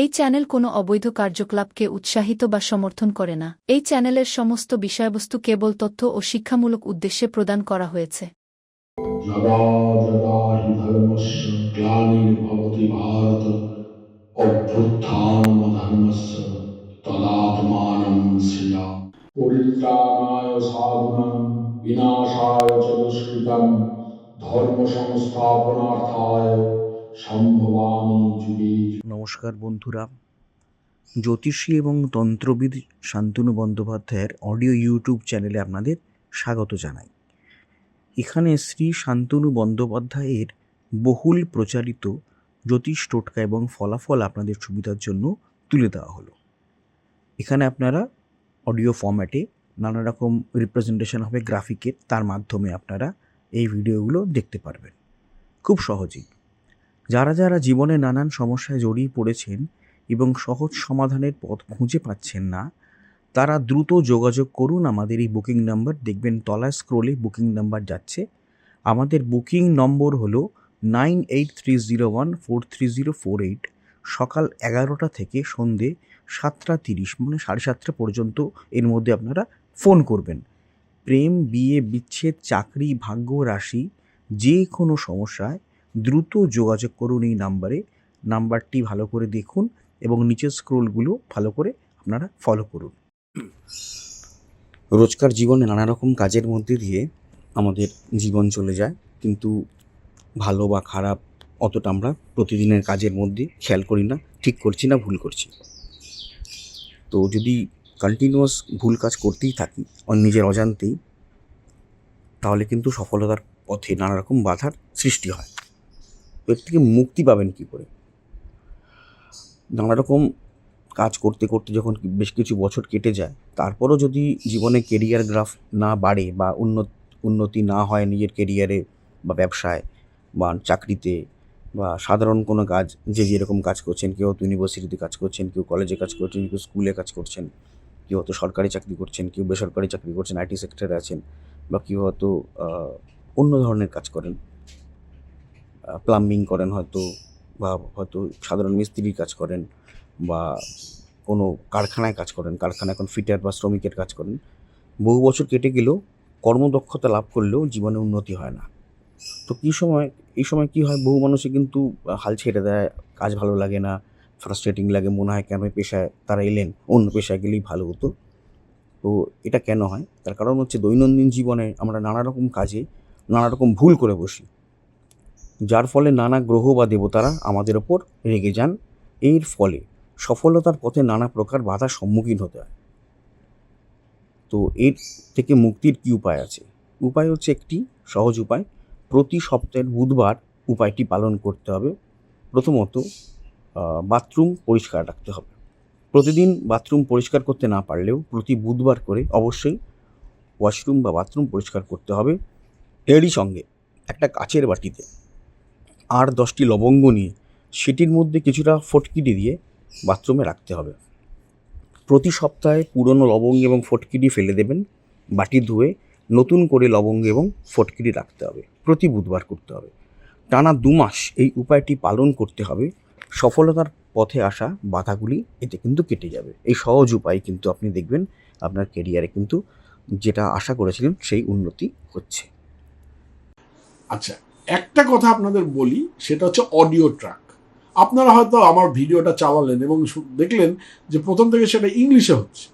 এই চ্যানেল কোনো অবৈধ কার্যকলাপকে উৎসাহিত বা সমর্থন করে না। এই চ্যানেলের সমস্ত বিষয়বস্তু কেবল তথ্য ও শিক্ষামূলক উদ্দেশ্যে প্রদান করা হয়েছে। যদা যদা হি ধর্মস্য গ্লানির্ভবতি ভারত অভ্যুত্থানমধর্মস্য তদাত্মানং সৃজামি। পরিত্রাণায় সাধুনাং বিনাশায় চ দুষ্কৃতং ধর্ম সংস্থাপনার্থায় সম্ভবামি যুগে যুগে। নমস্কার বন্ধুরা, জ্যোতিষী এবং তন্ত্রবিদ শান্তনু বন্দ্যোপাধ্যায়ের অডিও ইউটিউব চ্যানেলে আপনাদের স্বাগত জানাই। এখানে শ্রী শান্তনু বন্দ্যোপাধ্যায়ের বহুল প্রচারিত জ্যোতিষ টোটকা এবং ফলাফল আপনাদের সুবিধার জন্য তুলে দেওয়া হলো। এখানে আপনারা অডিও ফরম্যাটে নানা রকম রিপ্রেজেন্টেশন হবে গ্রাফিকের, তার মাধ্যমে আপনারা এই ভিডিওগুলো দেখতে পারবেন খুব সহজেই। যারা যারা জীবনে নানান সমস্যায় জড়িয়ে পড়েছেন এবং সহজ সমাধানের পথ খুঁজে পাচ্ছেন না, তারা দ্রুত যোগাযোগ করুন আমাদের এই বুকিং নাম্বার। দেখবেন তলায় স্ক্রোলে বুকিং নাম্বার যাচ্ছে। আমাদের বুকিং নম্বর হলো 9830143048। সকাল 11টা থেকে সন্ধে 7:30 মানে 7:30 পর্যন্ত এর মধ্যে আপনারা ফোন করবেন। প্রেম, বিয়ে, বিচ্ছেদ, চাকরি, ভাগ্য, রাশি, যে কোনো সমস্যায় দ্রুত যোগাযোগ করুন এই নাম্বারে। নাম্বারটি ভালো করে দেখুন এবং নিচের স্ক্রোলগুলো ভালো করে আপনারা ফলো করুন। রোজকার জীবনে নানা রকম কাজের মধ্যে দিয়ে আমাদের জীবন চলে যায়, কিন্তু ভালো বা খারাপ অতটা আমরা প্রতিদিনের কাজের মধ্যে খেয়াল করি না, ঠিক করছি না ভুল করছি। তো যদি কন্টিনিউয়াস ভুল কাজ করতেই থাকি নিজের অজান্তেই, তাহলে কিন্তু সফলতার পথে নানা রকম বাধার সৃষ্টি হয়। এর থেকে মুক্তি পাবেন কী করে? নানা রকম কাজ করতে করতে যখন বেশ কিছু বছর কেটে যায়, তারপরও যদি জীবনে কেরিয়ার গ্রাফ না বাড়ে বা উন্নতি না হয় নিজের কেরিয়ারে বা ব্যবসায় বা চাকরিতে বা সাধারণ কোনো কাজ, যে যেরকম কাজ করছেন, কেউ হয়তো ইউনিভার্সিটিতে কাজ করছেন, কেউ কলেজে কাজ করছেন, কেউ স্কুলে কাজ করছেন, কেউ হয়তো সরকারি চাকরি করছেন, কেউ বেসরকারি চাকরি করছেন, আইটি সেক্টরে আছেন, বা কেউ হয়তো অন্য ধরনের কাজ করেন, প্লাম্বিং করেন হয়তো, বা হয়তো সাধারণ মিস্ত্রির কাজ করেন, বা কোনো কারখানায় কাজ করেন, কারখানায় এখন ফিটার বা শ্রমিকের কাজ করেন। বহু বছর কেটে গেলেও, কর্মদক্ষতা লাভ করলেও জীবনে উন্নতি হয় না। তো এই সময় কী হয়, বহু মানুষই কিন্তু হাল ছেড়ে দেয়, কাজ ভালো লাগে না, ফ্রাস্ট্রেটিং লাগে, মনে হয় কেন এই পেশায় তারা এলেন, অন্য পেশায় গেলেই ভালো হতো। তো এটা কেন হয়? তার কারণ হচ্ছে দৈনন্দিন জীবনে আমরা নানা রকম কাজে নানা রকম ভুল করে বসি, যার ফলে নানা গ্রহ বা দেবতারা আমাদের ওপর রেগে যান। এর ফলে সফলতার পথে নানা প্রকার বাধার সম্মুখীন হতে হয়। তো এর থেকে মুক্তির কী উপায় আছে? উপায় হচ্ছে একটি সহজ উপায়। প্রতি সপ্তাহের বুধবার উপায়টি পালন করতে হবে। প্রথমত, বাথরুম পরিষ্কার রাখতে হবে। প্রতিদিন বাথরুম পরিষ্কার করতে না পারলেও প্রতি বুধবার করে অবশ্যই ওয়াশরুম বা বাথরুম পরিষ্কার করতে হবে। এরই সঙ্গে একটা কাচের বাটিতে 8-10টি লবঙ্গ নিয়ে সেটির মধ্যে কিছুটা ফটকিরি দিয়ে বাথরুমে রাখতে হবে। প্রতি সপ্তাহে পুরনো লবঙ্গ এবং ফটকিরি ফেলে দেবেন, বাটি ধুয়ে নতুন করে লবঙ্গ এবং ফটকিরি রাখতে হবে। প্রতি বুধবার করতে হবে। টানা 2 মাস এই উপায়টি পালন করতে হবে। সফলতার পথে আসা বাধাগুলি এতে কিন্তু কেটে যাবে। এই সহজ উপায় কিন্তু আপনি দেখবেন আপনার কেরিয়ারে কিন্তু যেটা আশা করেছিলেন সেই উন্নতি হচ্ছে। আচ্ছা, একটা কথা আপনাদের বলি, সেটা হচ্ছে অডিও ট্র্যাক। আপনারা হয়তো আমার ভিডিওটা চালালেন এবং দেখলেন যে প্রথম থেকে সেটা ইংলিশে হচ্ছে।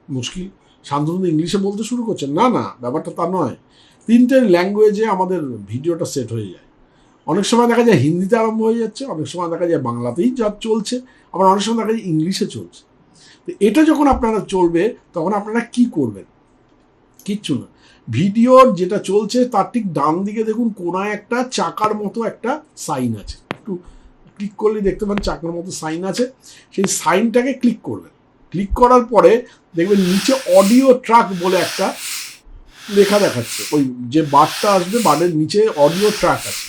মুশকিল, শান্তনু ইংলিশে বলতে শুরু করছেন। না, ব্যাপারটা তা নয়। 3টে ল্যাঙ্গুয়েজে আমাদের ভিডিওটা সেট হয়ে যায়। অনেক সময় দেখা যায় হিন্দিতে আরম্ভ হয়ে যাচ্ছে, অনেক সময় দেখা যায় বাংলাতেই যা চলছে, আবার অনেক সময় দেখা যায় ইংলিশে চলছে। তো এটা যখন আপনারা চলবে, তখন আপনারা কি করবেন? কিচ্ছু না, ভিডিওর যেটা চলছে তার ঠিক ডান দিকে দেখুন কোনায় একটা চাকার মতো একটা সাইন আছে। একটু ক্লিক করলে দেখতে পান চাকার মতো সাইন আছে। সেই সাইনটাকে ক্লিক করবেন। ক্লিক করার পরে দেখবেন নিচে অডিও ট্র্যাক বলে একটা লেখা দেখাচ্ছে। ওই যে বারটা আসবে, বারের নিচে অডিও ট্র্যাক আছে।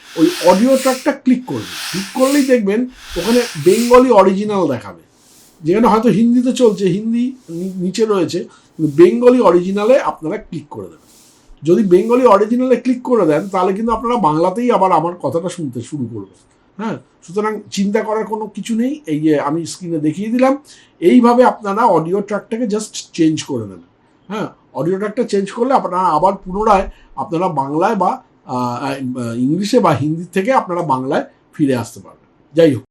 ওই অডিও ট্র্যাকটা ক্লিক করবেন। ক্লিক করলেই দেখবেন ওখানে বেঙ্গলি অরিজিনাল দেখাবে। যেখানে হয়তো হিন্দিতে চলছে, হিন্দি নিচে রয়েছে, কিন্তু বেঙ্গলি অরিজিনালে আপনারা ক্লিক করে দেবেন। যদি বেঙ্গলি অরিজিনালে ক্লিক করে দেন, তাহলে কিন্তু আপনারা বাংলাতেই আবার আমার কথাটা শুনতে শুরু করবেন। হ্যাঁ, সুতরাং চিন্তা করার কোনো কিছু নেই। এই যে আমি স্ক্রিনে দেখিয়ে দিলাম, এইভাবে আপনারা অডিও ট্র্যাকটাকে জাস্ট চেঞ্জ করে নেবেন। হ্যাঁ, অডিও ট্র্যাকটা চেঞ্জ করলে আপনারা আবার পুনরায় আপনারা বাংলায় বা ইংলিশে বা হিন্দি থেকে আপনারা বাংলায় ফিরে আসতে পারবেন। যাই হোক।